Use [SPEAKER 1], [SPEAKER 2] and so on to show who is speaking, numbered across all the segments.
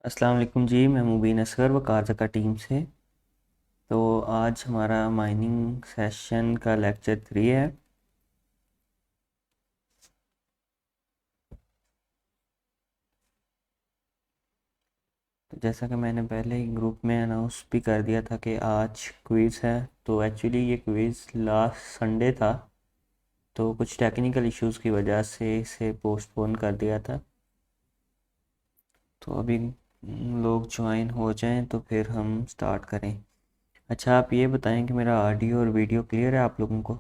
[SPEAKER 1] अस्सलाम वालेकुम जी। मैं मुबीन असगर वकारजका टीम से। तो आज हमारा माइनिंग सेशन का लेक्चर 3 है। तो जैसा कि मैंने पहले ही ग्रुप में अनाउंस भी कर दिया था कि आज क्विज़ है। तो एक्चुअली ये क्विज़ लास्ट संडे था, तो कुछ टेक्निकल इश्यूज़ की वजह से इसे पोस्टपोन कर दिया था। तो अभी लोग ज्वाइन हो जाएं तो फिर हम स्टार्ट करें। अच्छा, आप ये बताएं कि मेरा ऑडियो और वीडियो क्लियर है आप लोगों को?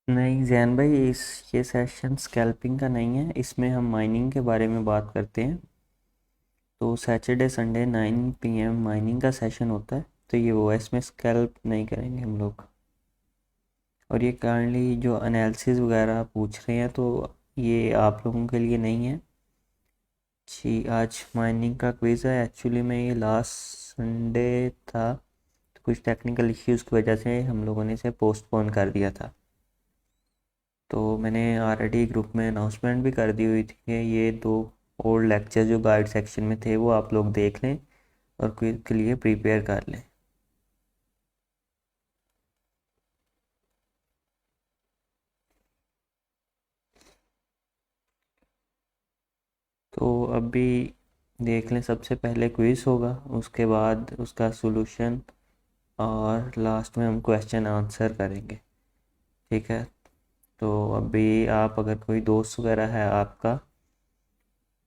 [SPEAKER 1] नहीं जैन भाई, इस ये सेशन स्कैल्पिंग का नहीं है। इसमें हम माइनिंग के बारे में बात करते हैं। तो सैटरडे संडे 9 PM माइनिंग का सेशन होता है। तो ये वो है, इसमें स्कैल्प नहीं करेंगे हम लोग। और ये काइंडली जो एनालिसिस वगैरह पूछ रहे हैं, तो ये आप लोगों के लिए नहीं है जी। आज माइनिंग का क्विज़ है। एक्चुअली में ये लास्ट संडे था, तो कुछ टेक्निकल इश्यूज़ की वजह से हम लोगों ने इसे पोस्टपोन कर दिया था। तो मैंने ऑलरेडी ग्रुप में अनाउंसमेंट भी कर दी हुई थी कि ये दो ओल्ड लेक्चर जो गाइड सेक्शन में थे वो आप लोग देख लें और क्विज के लिए प्रिपेयर कर लें। तो अभी देख लें, सबसे पहले क्विज होगा, उसके बाद उसका सॉल्यूशन, और लास्ट में हम क्वेश्चन आंसर करेंगे। ठीक है। तो अभी आप अगर कोई दोस्त वगैरह है आपका,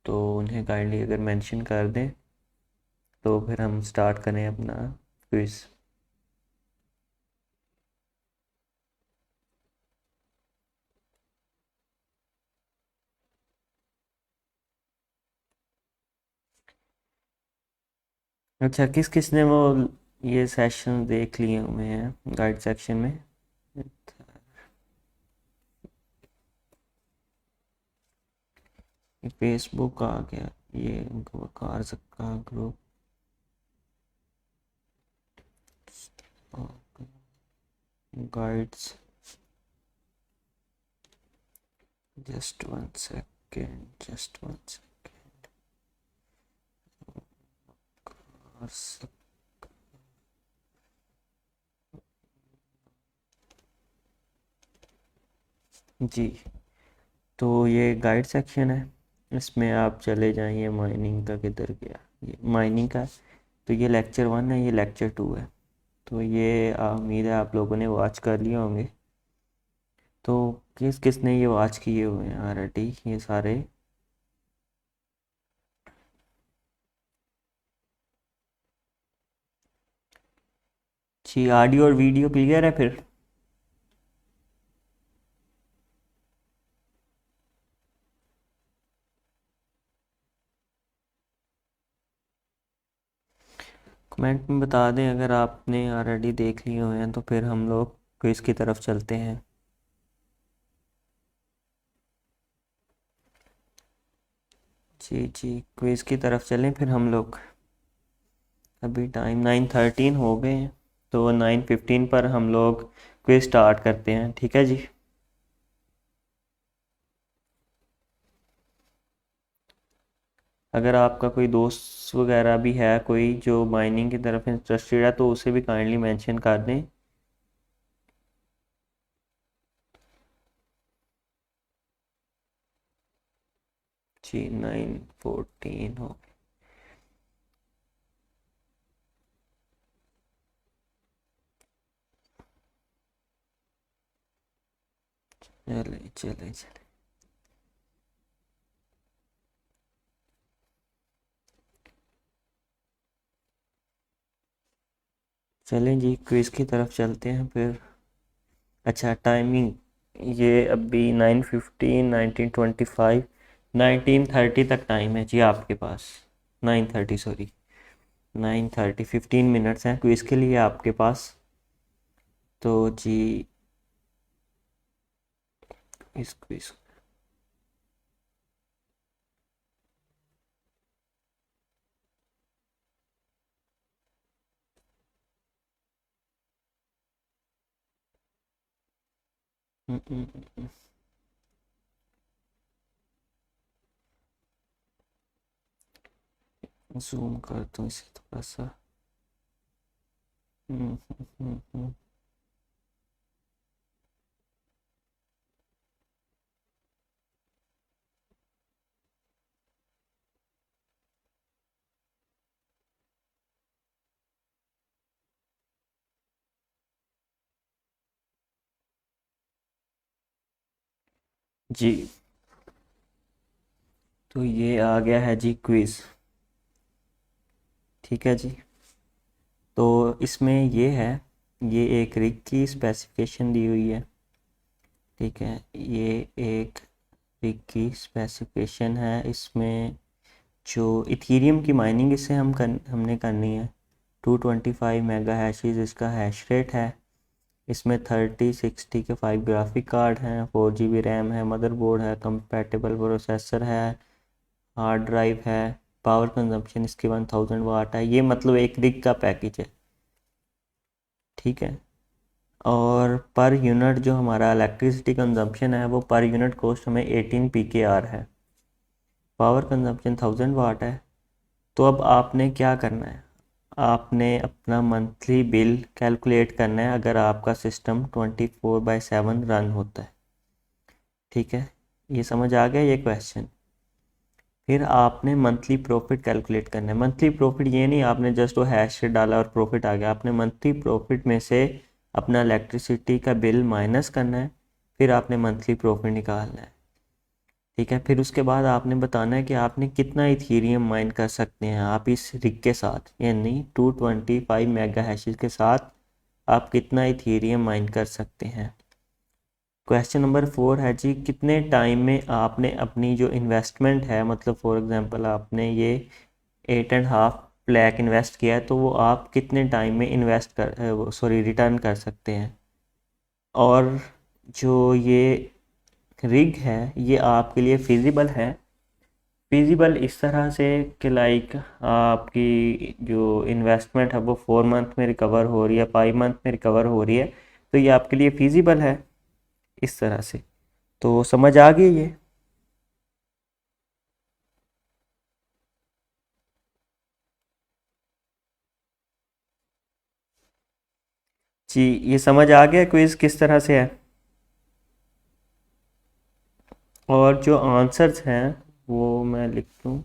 [SPEAKER 1] तो उन्हें काइंडली अगर मेंशन कर दें तो फिर हम स्टार्ट करें अपना क्विज। अच्छा, किस किस ने वो ये सेशन देख लिए हुए हैं गाइड सेक्शन में? फेसबुक आ गया, ये Waqar Sakka group. Guides, just one second, just one second. जी, तो ये गाइड सेक्शन है। इसमें आप चले जाइए। माइनिंग का किधर गया? ये माइनिंग का। तो ये लेक्चर 1 है, ये लेक्चर 2 है। तो ये उम्मीद है आप लोगों ने वॉच कर लिए होंगे। तो किस किस ने ये वॉच किए हुए हैं ऑलरेडी ये सारे? जी, ऑडियो और वीडियो क्लियर है फिर? कमेंट में बता दें अगर आपने ऑलरेडी देख लिए हुए हैं, तो फिर हम लोग क्विज की तरफ चलते हैं। जी जी, क्विज की तरफ चलें फिर हम लोग। अभी टाइम 9:13 हो गए हैं, तो 9:15 पर हम लोग क्विज स्टार्ट करते हैं। ठीक है जी। अगर आपका कोई दोस्त वगैरह भी है कोई जो माइनिंग की तरफ इंटरेस्टेड है, तो उसे भी काइंडली मेंशन कर दें। जी, 9:14 हो गए। चले चले चले। चलें जी, क्विज़ की तरफ चलते हैं फिर। अच्छा, टाइमिंग ये अभी 9:15, 19:25, 19:30 तक टाइम है जी आपके पास। 9:30, सॉरी, 9:30, 15 मिनट्स हैं क्विज़ के लिए आपके पास। तो जी इस क्विज़ जूम करता हूँ इसे थोड़ा सा। हम्म, हम्म, हम्म। जी, तो ये आ गया है जी क्विज़। ठीक है जी। तो इसमें ये है, ये एक रिग की स्पेसिफिकेशन दी हुई है। ठीक है, ये एक रिग की स्पेसिफिकेशन है। इसमें जो इथीरियम की माइनिंग इससे हमने करनी है। 225 मेगा हैशेज इसका हैश रेट है। इसमें 3060 के 5 ग्राफिक कार्ड हैं, 4 GB रैम है, मदरबोर्ड है, कंपैटिबल प्रोसेसर है, हार्ड ड्राइव है। पावर कंजम्पशन इसकी 1000 वाट है। ये मतलब एक रिग का पैकेज है। ठीक है। और पर यूनिट जो हमारा इलेक्ट्रिसिटी कंजम्पशन है वो पर यूनिट कॉस्ट हमें 18 PKR है। पावर कंजम्पशन 1000 वाट है। तो अब आपने क्या करना है, आपने अपना मंथली बिल कैलकुलेट करना है अगर आपका सिस्टम 24/7 रन होता है। ठीक है, ये समझ आ गया ये क्वेश्चन। फिर आपने मंथली प्रॉफिट कैलकुलेट करना है। मंथली प्रॉफिट ये नहीं आपने जस्ट वो हैश रेट डाला और प्रॉफिट आ गया। आपने मंथली प्रॉफिट में से अपना इलेक्ट्रिसिटी का बिल माइनस करना है, फिर आपने मंथली प्रॉफिट निकालना है। ठीक है, फिर उसके बाद आपने बताना है कि आपने कितना इथीरियम माइन कर सकते हैं आप इस रिग के साथ, यानी 225 मेगा हैशेस के साथ आप कितना इथीरियम माइन कर सकते हैं। क्वेश्चन नंबर 4 है जी, कितने टाइम में आपने अपनी जो इन्वेस्टमेंट है, मतलब फॉर एग्जांपल आपने ये 8.5 लाख इन्वेस्ट किया है, तो वो आप कितने टाइम में इन्वेस्ट कर सॉरी रिटर्न कर सकते हैं। और जो ये रिग है ये आपके लिए फिजिबल है। फिजिबल इस तरह से कि लाइक आपकी जो इन्वेस्टमेंट है वो 4 मंथ में रिकवर हो रही है, 5 मंथ में रिकवर हो रही है। तो ये आपके लिए फिजिबल है इस तरह से। तो समझ आ गई ये। जी, ये समझ आ गया क्विज़ किस तरह से है। और जो आंसर्स हैं वो मैं लिख दूँ।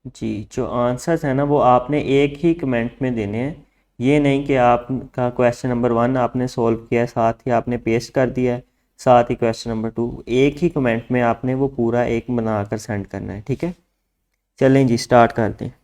[SPEAKER 1] जी, जो आंसर्स हैं ना वो आपने एक ही कमेंट में देने हैं। ये नहीं कि आपका क्वेश्चन नंबर 1 आपने सॉल्व किया है साथ ही आपने पेस्ट कर दिया है, साथ ही क्वेश्चन नंबर 2, एक ही कमेंट में आपने वो पूरा एक बनाकर सेंड करना है। ठीक है, चलें जी स्टार्ट करते हैं।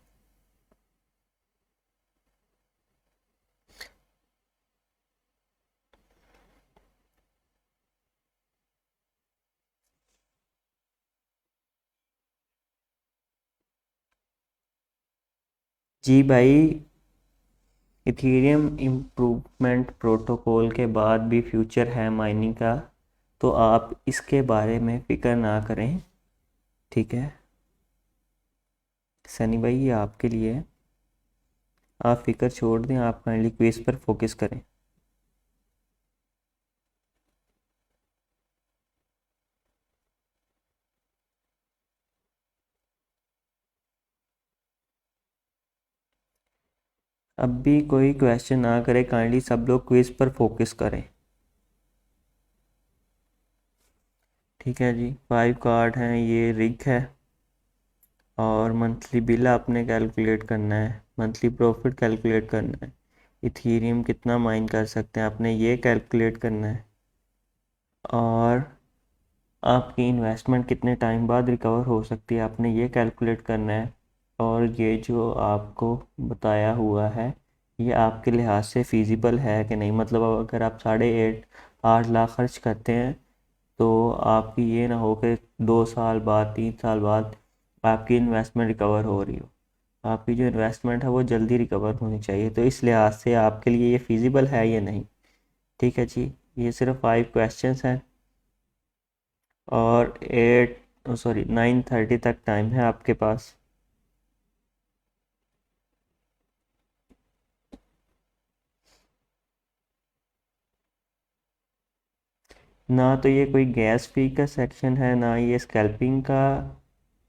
[SPEAKER 1] जी भाई, इथेरियम इम्प्रूवमेंट प्रोटोकॉल के बाद भी फ्यूचर है माइनिंग का, तो आप इसके बारे में फ़िक्र ना करें। ठीक है सनी भाई, ये आपके लिए है। आप फ़िक्र छोड़ दें, आप काइंडली क्विज़ पर फोकस करें। अब भी कोई क्वेश्चन ना करे, काइंडली सब लोग क्विज़ पर फोकस करें। ठीक है जी, 5 कार्ड हैं, ये रिग है। और मंथली बिल आपने कैलकुलेट करना है, मंथली प्रॉफिट कैलकुलेट करना है, इथीरियम कितना माइन कर सकते हैं आपने ये कैलकुलेट करना है, और आपकी इन्वेस्टमेंट कितने टाइम बाद रिकवर हो सकती है आपने ये कैलकुलेट करना है। और ये जो आपको बताया हुआ है ये आपके लिहाज से फ़ीज़िबल है कि नहीं, मतलब अगर आप 8.5 लाख खर्च करते हैं तो आपकी ये ना हो कि 2 साल बाद 3 साल बाद आपकी इन्वेस्टमेंट रिकवर हो रही हो। आपकी जो इन्वेस्टमेंट है वो जल्दी रिकवर होनी चाहिए, तो इस लिहाज से आपके लिए ये फ़ीज़िबल है या नहीं। ठीक है जी, ये सिर्फ 5 क्वेश्चंस हैं और 9:30 तक टाइम है आपके पास। ना तो ये कोई गैस फी का सेक्शन है, ना ये स्कैल्पिंग का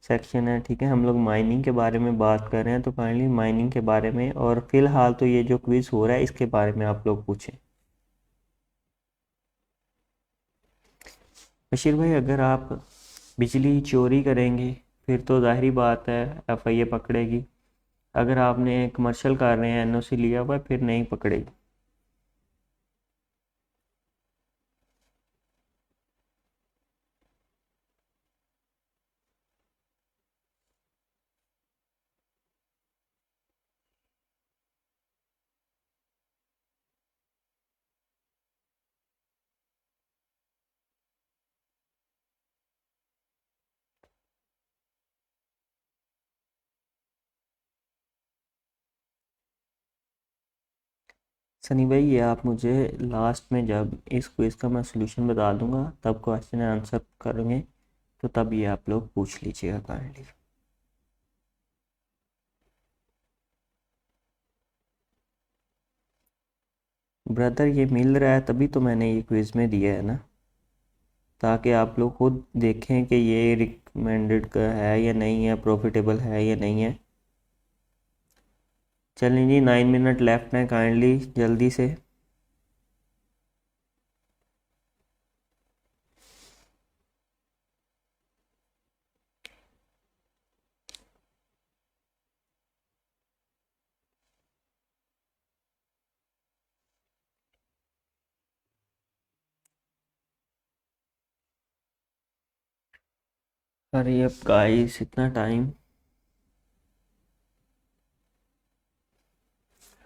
[SPEAKER 1] सेक्शन है। ठीक है, हम लोग माइनिंग के बारे में बात कर रहे हैं, तो काइंडली माइनिंग के बारे में, और फिलहाल तो ये जो क्विज़ हो रहा है इसके बारे में आप लोग पूछें। बशीर भाई, अगर आप बिजली चोरी करेंगे फिर तो ज़ाहिरी बात है एफआईए पकड़ेगी। अगर आपने कमर्शियल कर रहे हैं, एनओसी लिया हुआ है, फिर नहीं पकड़ेगी। सनी भाई, ये आप मुझे लास्ट में जब इस क्विज़ का मैं सलूशन बता दूंगा तब क्वेश्चन आंसर करेंगे, तो तब ये आप लोग पूछ लीजिएगा काइंडली। ब्रदर, ये मिल रहा है तभी तो मैंने ये क्विज़ में दिया है ना, ताकि आप लोग खुद देखें कि ये रिकमेंडेड का है या नहीं है, प्रॉफिटेबल है या नहीं है। चलें जी, 9 मिनट लेफ्ट हैं, काइंडली जल्दी से। अरे अब गाइस, इतना टाइम,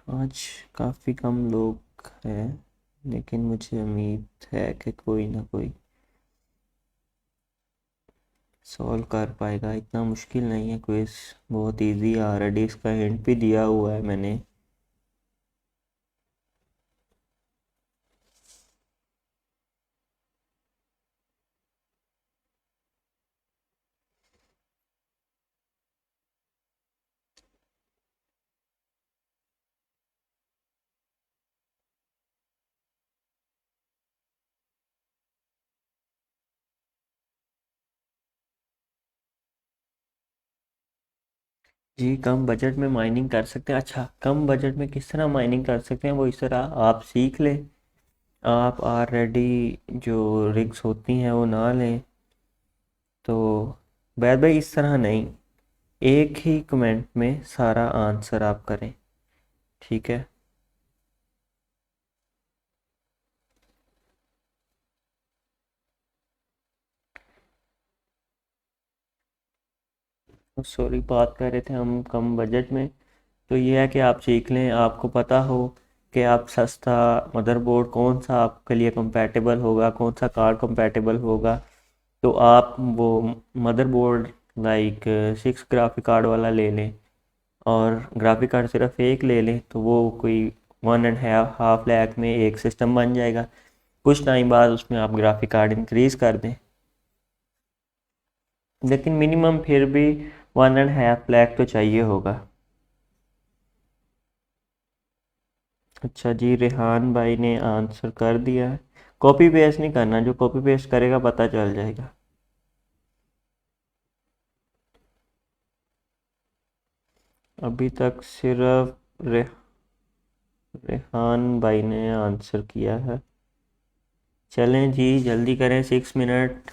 [SPEAKER 1] आज काफ़ी कम लोग हैं, लेकिन मुझे उम्मीद है कि कोई ना कोई सॉल्व कर पाएगा। इतना मुश्किल नहीं है क्विज, बहुत इजी है, ऑलरेडी इसका हिंट भी दिया हुआ है मैंने। जी, कम बजट में माइनिंग कर सकते हैं। अच्छा, कम बजट में किस तरह माइनिंग कर सकते हैं वो इस तरह आप सीख लें। आप ऑलरेडी जो रिग्स होती हैं वो ना लें, तो बैद भाई इस तरह नहीं, एक ही कमेंट में सारा आंसर आप करें। ठीक है, सॉरी, बात कर रहे थे हम कम बजट में। तो ये है कि आप सीख लें, आपको पता हो कि आप सस्ता मदरबोर्ड कौन सा आपके लिए कंपैटिबल होगा, कौन सा कार्ड कंपैटिबल होगा। तो आप वो मदरबोर्ड लाइक 6 ग्राफिक कार्ड वाला ले लें, और ग्राफिक कार्ड सिर्फ एक ले लें, तो वो कोई 1.5 लाख में एक सिस्टम बन जाएगा। कुछ टाइम बाद उसमें आप ग्राफिक कार्ड इंक्रीज़ कर दें, लेकिन मिनिमम फिर भी 1.5 लाख तो चाहिए होगा। अच्छा जी, रेहान भाई ने आंसर कर दिया है। कॉपी पेस्ट नहीं करना, जो कॉपी पेस्ट करेगा पता चल जाएगा। अभी तक सिर्फ रेहान भाई ने आंसर किया है। चलें जी, जल्दी करें, 6 मिनट।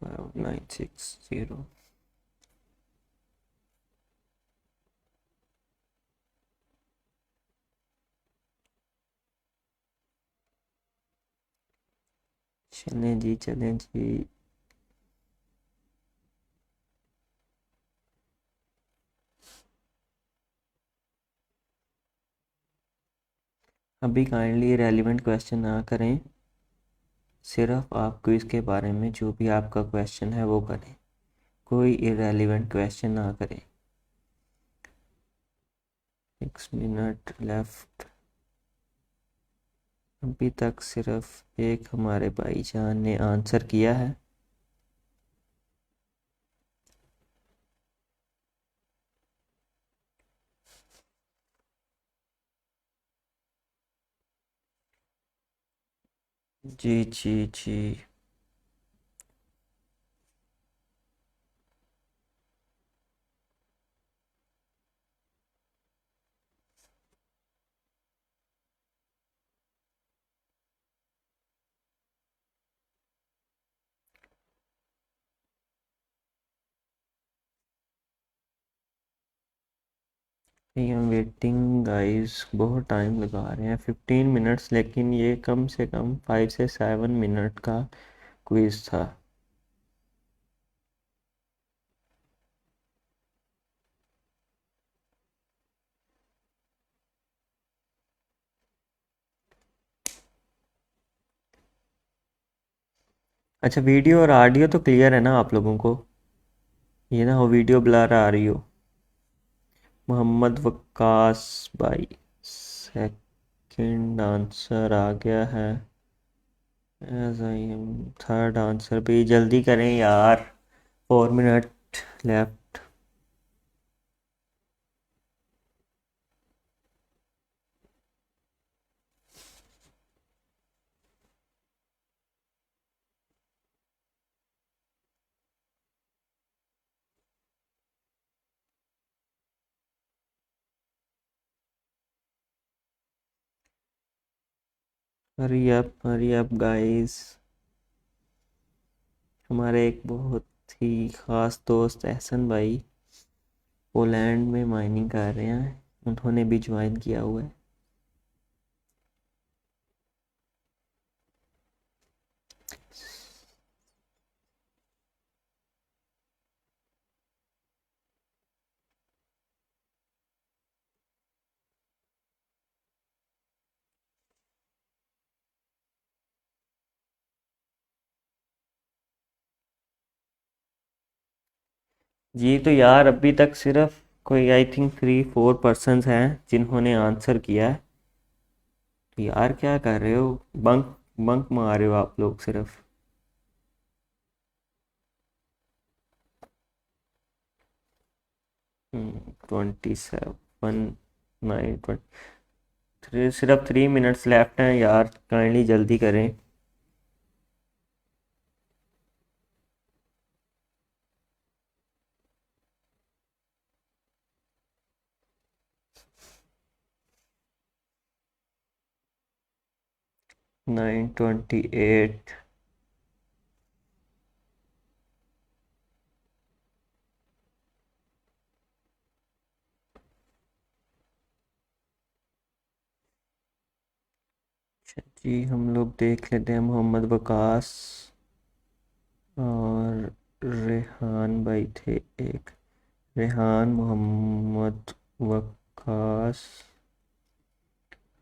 [SPEAKER 1] 5960। चलें जी, चलें जी। अभी काइंडली रेलिवेंट क्वेश्चन ना करें, सिर्फ आप क्विज़ के बारे में जो भी आपका क्वेश्चन है वो करें, कोई इरेलीवेंट क्वेश्चन ना करें। 6 मिनट लेफ्ट। अभी तक सिर्फ एक हमारे भाईजान ने आंसर किया है। जी जी जी। आई एम वेटिंग गाइस, बहुत टाइम लगा रहे हैं, 15 मिनट्स, लेकिन ये कम से कम 5 से 7 मिनट का क्विज था। अच्छा, वीडियो और ऑडियो तो क्लियर है ना आप लोगों को? ये ना हो वीडियो ब्लर आ रही हो। मोहम्मद वक्कास भाई, सेकंड आंसर आ गया है। As I am third answer भी, जल्दी करें यार, 4 minute left. Hurry up guys. हमारे एक बहुत ही ख़ास दोस्त एहसन भाई पोलैंड में माइनिंग कर रहे हैं, उन्होंने भी ज्वाइन किया हुआ है। जी तो यार, अभी तक सिर्फ कोई आई थिंक 3-4 पर्सन्स हैं जिन्होंने आंसर किया है। तो यार क्या कर रहे हो, बंक बंक मार रहे हो आप लोग सिर्फ। 27, 9, 20, सिर्फ 3 मिनट्स लेफ्ट हैं यार, काइंडली जल्दी करें। नाइन 28। जी हम लोग देख लेते हैं, मोहम्मद वकास और रेहान भाई थे एक। रेहान, मोहम्मद वकास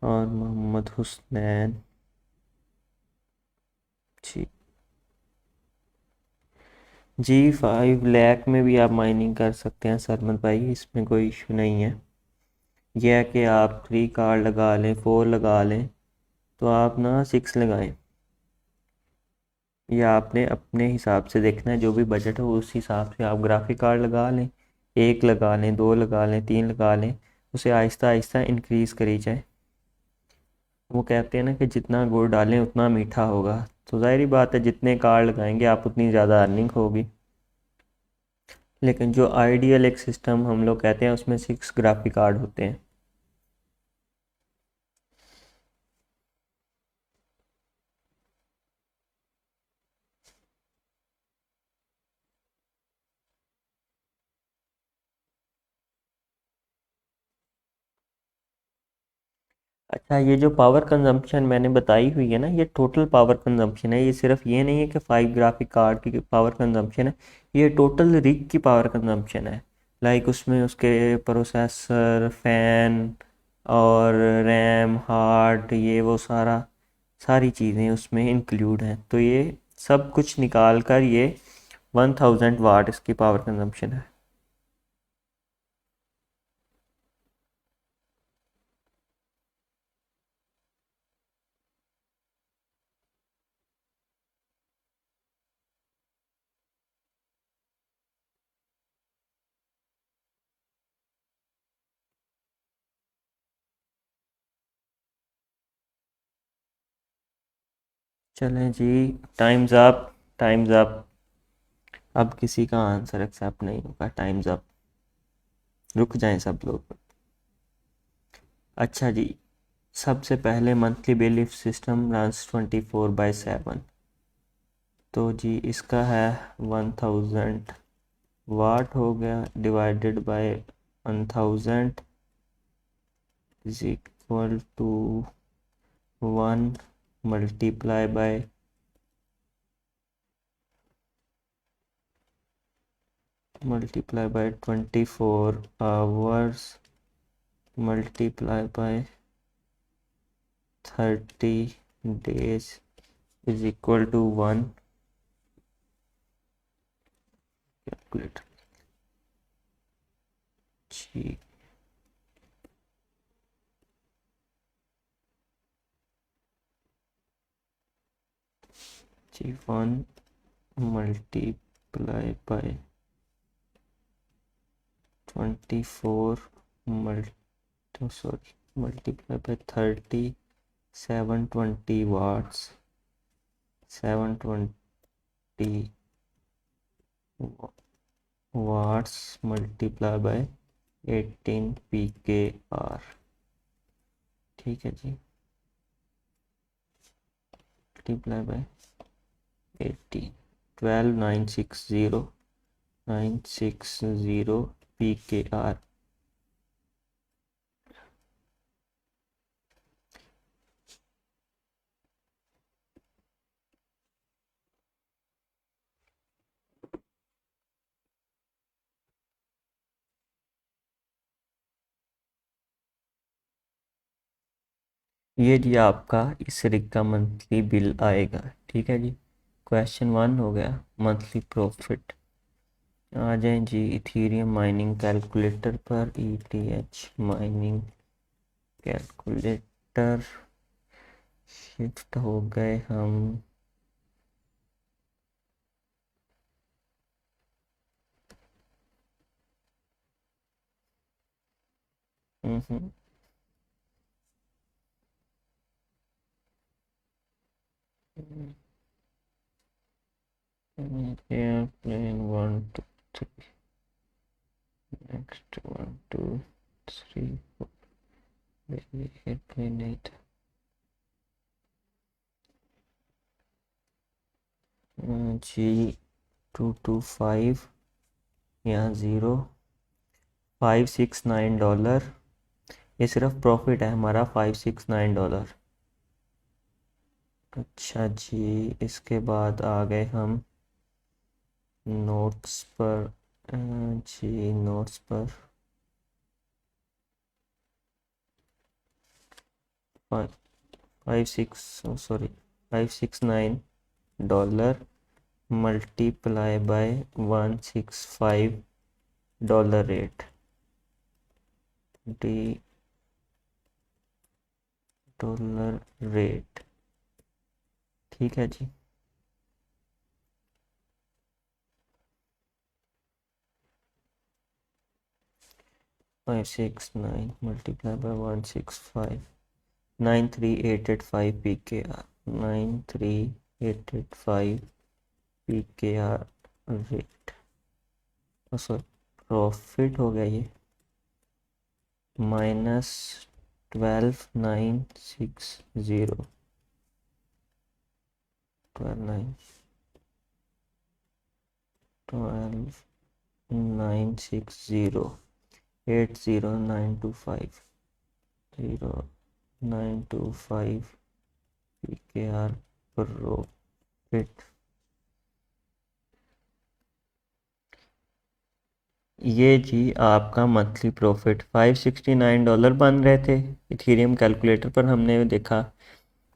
[SPEAKER 1] और मोहम्मद हुसनैन। जी जी 5 लाख में भी आप माइनिंग कर सकते हैं सरमत भाई, इसमें कोई इशू नहीं है। यह है कि आप 3 कार्ड लगा लें, 4 लगा लें, तो आप ना 6 लगाएं। या आपने अपने हिसाब से देखना है, जो भी बजट हो उस हिसाब से आप ग्राफिक कार्ड लगा लें, 1 लगा लें, 2 लगा लें, 3 लगा लें, उसे आहिस्ता आहिस्ता इंक्रीज़ करी जाए। वो कहते हैं ना कि जितना गुड़ डालें उतना मीठा होगा, तो ज़ाहिर बात है जितने कार्ड लगाएंगे आप उतनी ज़्यादा अर्निंग होगी। लेकिन जो आइडियल एक सिस्टम हम लोग कहते हैं उसमें 6 ग्राफिक कार्ड होते हैं। अच्छा, ये जो पावर कंजम्पशन मैंने बताई हुई है ना, ये टोटल पावर कंजम्पशन है। ये सिर्फ ये नहीं है कि 5 ग्राफिक कार्ड की पावर कंजम्पशन है, ये टोटल रिग की पावर कंजम्पशन है। लाइक उसमें उसके प्रोसेसर, फैन और रैम, हार्ड, ये वो सारी चीज़ें उसमें इंक्लूड हैं। तो ये सब कुछ निकाल कर ये 1000 वाट इसकी पावर कंजम्पशन है। चलें जी, टाइम्स अप, टाइम्स अप। अब किसी का आंसर एक्सेप्ट नहीं होगा, टाइम्स अप। रुक जाएं सब लोग। अच्छा जी, सबसे पहले मंथली बिलीफ सिस्टम रन्स 24/7। तो जी इसका है 1000 वाट हो गया, divided by 1000 is equal to 1 multiply by 24 hours multiply by 30 days is equal to 1। Calculator जी, 1 multiply by 24 multiply by 30, 720 watts, 720 watts multiply by 18 pkr। ठीक है जी, मल्टीप्लाई बाय 18, 12960 pkr। ये जी आपका इस रिग का मंथली बिल आएगा। ठीक है जी, क्वेश्चन 1 हो गया, मंथली प्रॉफिट। आ जाएं जी इथीरियम माइनिंग कैलकुलेटर पर। ETH माइनिंग कैलकुलेटर, शिफ्ट हो गए हम। हम्म, एयरप्लेन 1 2 3, नेक्स्ट 1 2 3 4, एयरप्लेन 8 जी, 225, यहाँ 0, $569। ये सिर्फ प्रॉफिट है हमारा, $569। अच्छा जी, इसके बाद आ गए हम नोट्स पर। जी नोट्स पर 569 dollar multiply by 165 dollar rate, D dollar rate. ठीक है जी, 569 multiply by 165, 93885 pkr, 93885 pkr rate. Sorry, profit हो गया ये, -12960, 12960, 80925 0 925 PKR प्रॉफिट। ये जी आपका मंथली प्रॉफिट $569 बन रहे थे। इथेरियम कैलकुलेटर पर हमने देखा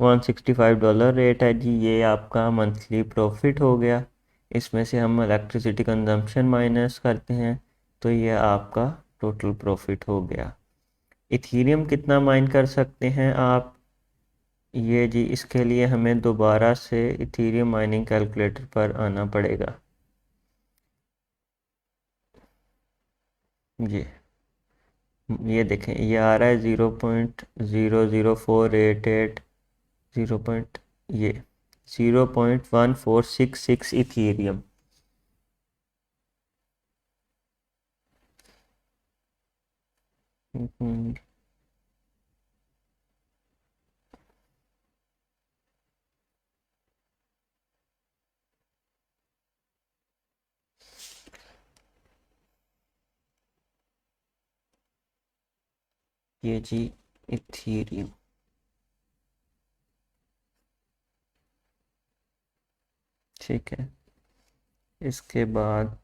[SPEAKER 1] $165 रेट है जी। ये आपका मंथली प्रॉफिट हो गया। इसमें से हम इलेक्ट्रिसिटी कंजम्पशन माइनस करते हैं तो ये आपका टोटल प्रॉफिट हो गया। इथेरियम कितना माइन कर सकते हैं आप? ये जी इसके लिए हमें दोबारा से इथेरियम माइनिंग कैलकुलेटर पर आना पड़ेगा। ये देखें, ये आ रहा है 0.00488 0 पॉइंट ये 0.1466 इथेरियम। ये जी इथेरियम। ठीक है, इसके बाद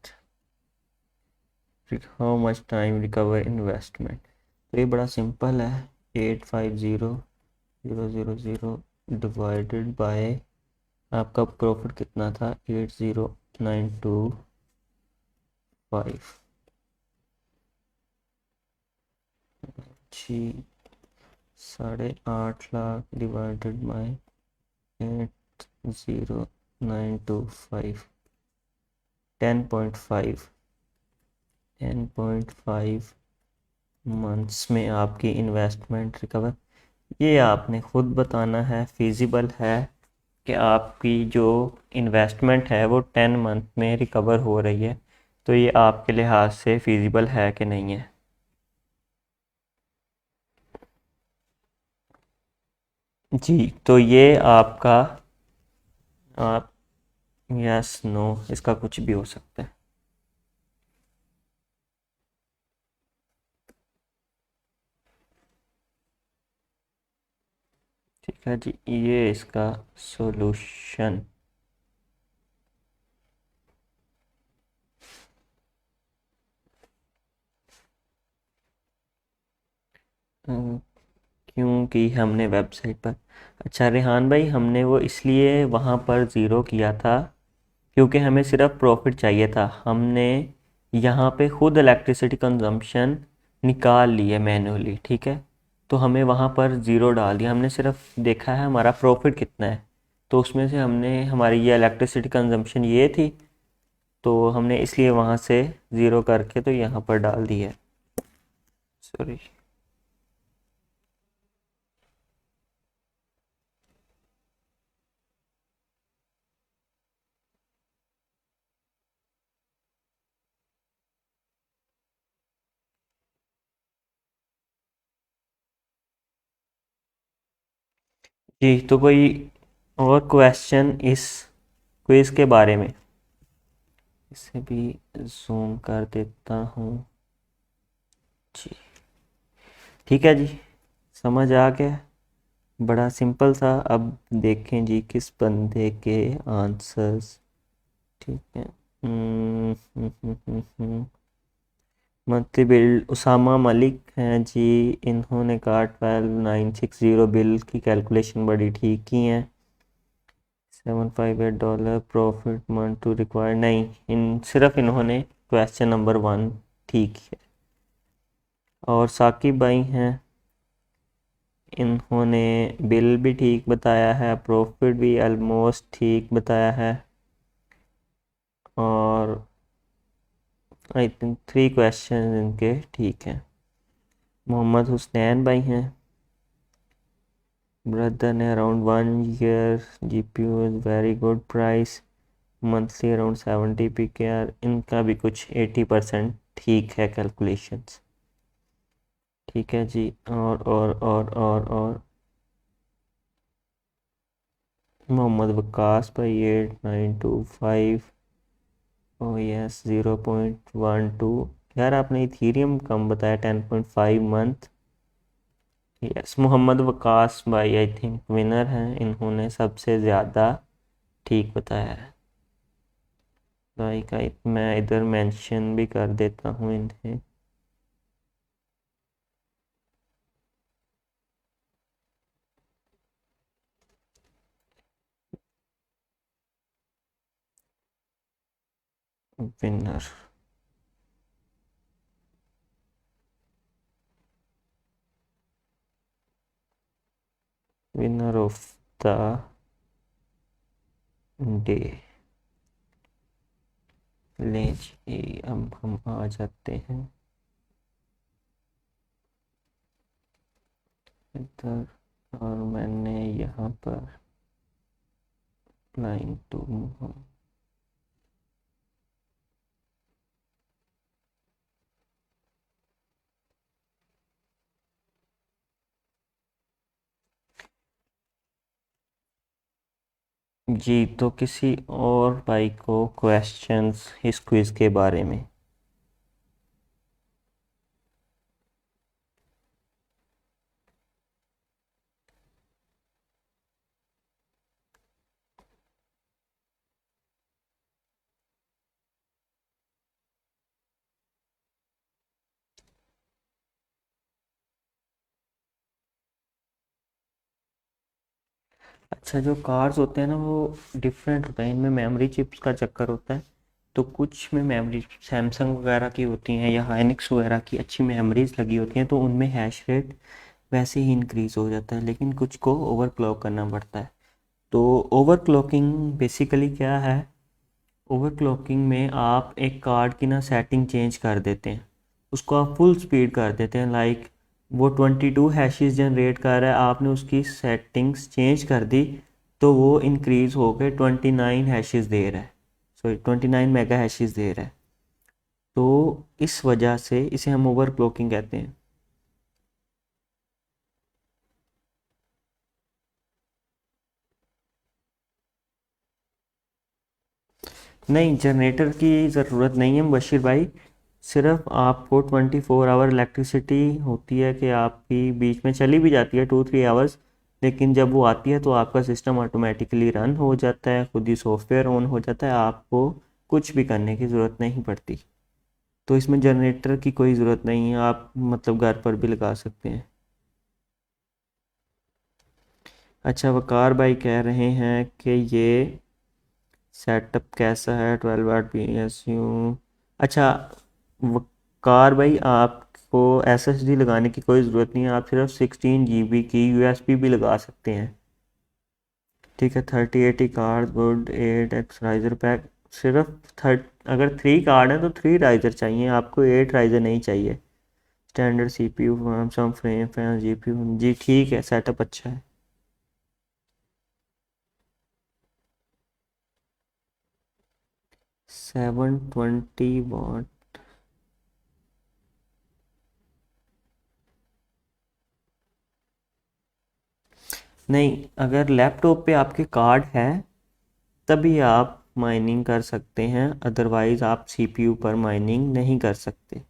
[SPEAKER 1] how much time recover investment. तो ये बड़ा सिंपल है, 850000 डिवाइडेड बाय आपका प्रॉफिट कितना था, 80925 जी। 8.5 लाख डिवाइडेड बाय 80925 10.5 मंथ्स में आपकी इन्वेस्टमेंट रिकवर। ये आपने खुद बताना है फिजिबल है कि आपकी जो इन्वेस्टमेंट है वो 10 मंथ में रिकवर हो रही है। तो ये आपके लिहाज से फिजिबल है कि नहीं है? जी, तो ये आपका आप यस नो इसका कुछ भी हो सकता है। ठीक है जी, ये इसका सॉल्यूशन। क्योंकि हमने वेबसाइट पर, अच्छा रेहान भाई, हमने वो इसलिए वहाँ पर ज़ीरो किया था क्योंकि हमें सिर्फ प्रॉफिट चाहिए था। हमने यहाँ पे खुद इलेक्ट्रिसिटी कंजम्पशन निकाल ली है मैन्युअली, ठीक है। तो हमें वहाँ पर ज़ीरो डाल दिया, हमने सिर्फ देखा है हमारा प्रॉफिट कितना है। तो उसमें से हमने हमारी ये इलेक्ट्रिसिटी कंजम्पशन ये थी, तो हमने इसलिए वहाँ से ज़ीरो करके तो यहाँ पर डाल दिया है। सॉरी जी। तो कोई और क्वेश्चन इस क्विज़ के बारे में? इसे भी जूम कर देता हूँ जी। ठीक है जी, समझ आ गया, बड़ा सिंपल था। अब देखें जी किस बंदे के आंसर्स। ठीक है, मंथली बिल उसामा मलिक हैं जी। इन्होंने कहा 12960 बिल की कैलकुलेशन बड़ी ठीक की है। $758 प्रॉफिट मंथ टू रिक्वायर, नहीं, इन सिर्फ इन्होंने क्वेश्चन नंबर 1 ठीक है। और साकिब भाई हैं, इन्होंने बिल भी ठीक बताया है, प्रॉफिट भी ऑलमोस्ट ठीक बताया है। और आई थिंक 3 क्वेश्चन इनके ठीक हैं। मोहम्मद हुसनैन भाई हैं, ब्रदर ने around 1 year GPU is very good price, monthly around 70 PKR। इनका भी कुछ 80% ठीक है कैलकुलेशंस। ठीक है जी। और मोहम्मद वकास भाई 8925। ओ यस 0.12। यार आपने इथीरियम कम बताया, 10.5 मंथ। यस, मोहम्मद वकास भाई आई थिंक विनर हैं, इन्होंने सबसे ज़्यादा ठीक बताया है। भाई का मैं इधर मेंशन भी कर देता हूँ इन्हें। Winner winner of the day. ले जी, अब हम आ जाते हैं इधर, और मैंने यहाँ पर लाइन टू जी। तो किसी और भाई को क्वेश्चंस इस क्विज के बारे में? अच्छा, जो कार्स होते हैं ना वो डिफरेंट होता है, इनमें मेमोरी चिप्स का चक्कर होता है। तो कुछ में मेमोरी सैमसंग वगैरह की होती हैं या हाइनिक्स वगैरह की अच्छी मेमोरीज लगी होती हैं, तो उनमें हैश रेट वैसे ही इंक्रीज़ हो जाता है, लेकिन कुछ को ओवरक्लॉक करना पड़ता है। तो ओवरक्लॉकिंग बेसिकली क्या है? ओवरक्लॉकिंग में आप एक कार्ड की ना सेटिंग चेंज कर देते हैं, उसको आप फुल स्पीड कर देते हैं। लाइक वो 22 हैशेस जनरेट कर रहा है, आपने उसकी सेटिंग्स चेंज कर दी, तो वो इंक्रीज़ हो गए 29 हैशेस दे रहा है, सॉरी 29 मेगा हैशेस दे रहा है। तो इस वजह से इसे हम ओवरक्लॉकिंग कहते हैं। नहीं, जनरेटर की ज़रूरत नहीं है बशीर भाई। सिर्फ आपको 24 आवर इलेक्ट्रिसिटी होती है कि आपकी बीच में चली भी जाती है 2-3 आवर्स, लेकिन जब वो आती है तो आपका सिस्टम ऑटोमेटिकली रन हो जाता है, खुद ही सॉफ्टवेयर ऑन हो जाता है, आपको कुछ भी करने की ज़रूरत नहीं पड़ती। तो इसमें जनरेटर की कोई ज़रूरत नहीं है, आप मतलब घर पर भी लगा सकते हैं। अच्छा, वकार भाई कह रहे हैं कि ये सेटअप कैसा है, 12 वाट PSU। अच्छा, कार भाई आपको SSD लगाने की कोई ज़रूरत नहीं है, आप सिर्फ 16 GB की USB भी लगा सकते हैं। ठीक है, 3080 card good 8X riser pack. सिर्फ थर्ट अगर 3 कार्ड है तो 3 राइजर चाहिए आपको, 8 राइजर नहीं चाहिए। स्टैंडर्ड CPU, सम फ्रेम फैन, GPU जी ठीक है, सेटअप अच्छा है। 720 वाट? नहीं, अगर लैपटॉप पे आपके कार्ड है तभी आप माइनिंग कर सकते हैं, अदरवाइज आप CPU पर माइनिंग नहीं कर सकते।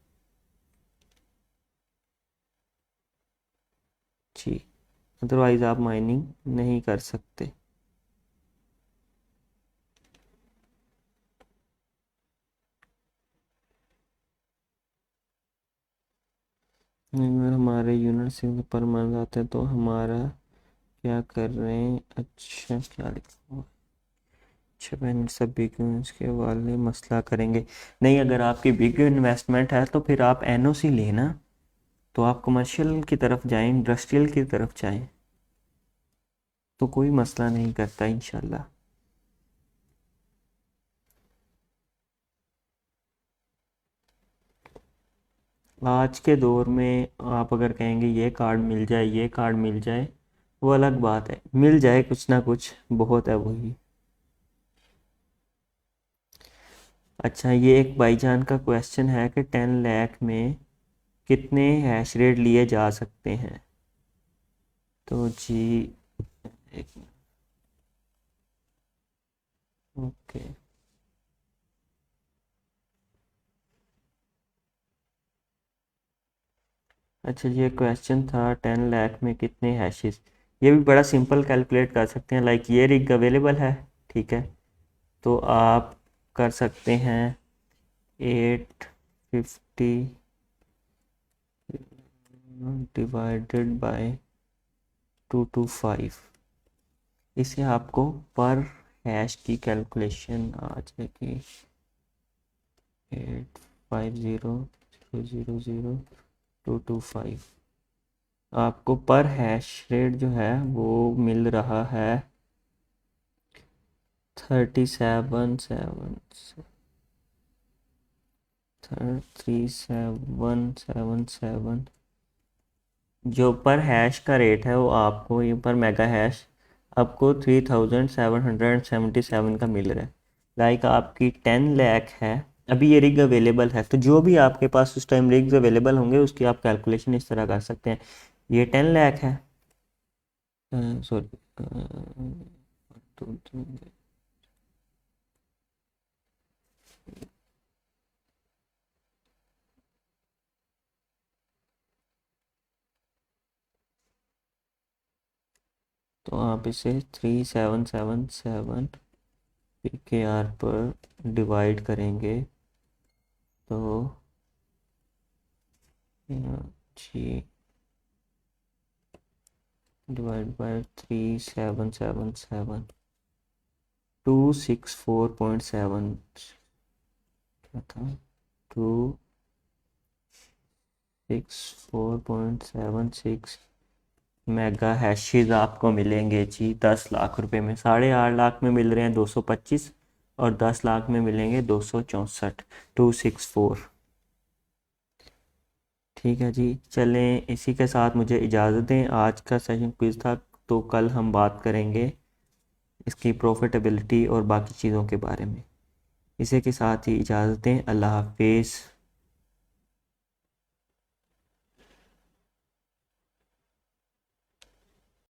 [SPEAKER 1] जी, अदरवाइज आप माइनिंग नहीं कर सकते। अगर हमारे यूनिट से पर मंथ आते हैं तो हमारा क्या कर रहे हैं? अच्छा, क्या लिखा हुआ है? अच्छा, मैंने सब बिग के वाले मसला करेंगे। नहीं, अगर आपकी बिग इन्वेस्टमेंट है तो फिर आप NOC लेना, तो आप कमर्शियल की तरफ जाएं, इंडस्ट्रियल की तरफ जाएं, तो कोई मसला नहीं करता इंशाल्लाह। आज के दौर में आप अगर कहेंगे ये कार्ड मिल जाए, ये कार्ड मिल जाए, वो अलग बात है, मिल जाए कुछ ना कुछ बहुत है वही। अच्छा, ये एक भाईजान का क्वेश्चन है कि 10 लाख में कितने हैश रेट लिए जा सकते हैं? तो जी, एक, ओके। अच्छा जी, ये क्वेश्चन था 10 लाख में कितने हैशेस। ये भी बड़ा सिंपल कैलकुलेट कर सकते हैं। लाइक ये रिग अवेलेबल है, ठीक है, तो आप कर सकते हैं 850 डिवाइडेड बाय 225। इससे आपको पर हैश की कैलकुलेशन आ जाएगी 850,000,225। आपको पर हैश रेट जो है वो मिल रहा है 3777 जो पर हैश का रेट है वो आपको ये पर मेगा हैश आपको 3777 का मिल रहा है। लाइक आपकी 10 लाख है, अभी ये रिग अवेलेबल है, तो जो भी आपके पास उस टाइम रिग्स अवेलेबल होंगे उसकी आप कैलकुलेशन इस तरह कर सकते हैं। ये 10 लाख है, सॉरी, तो आप इसे 3777 PKR पर डिवाइड करेंगे तो जी डिवाइड बाय 3777 264.7 क्या था, 264.76 मेगा हैशेज आपको मिलेंगे जी 10 लाख रुपए में। 8.5 लाख में मिल रहे हैं 225 और 10 लाख में मिलेंगे 264, 264। ठीक है जी, चलें इसी के साथ मुझे इजाज़त दें। आज का सेशन क्विज़ था, तो कल हम बात करेंगे इसकी प्रॉफिटेबिलिटी और बाकी चीज़ों के बारे में। इसी के साथ ही इजाज़त दें। अल्लाह हाफिज़।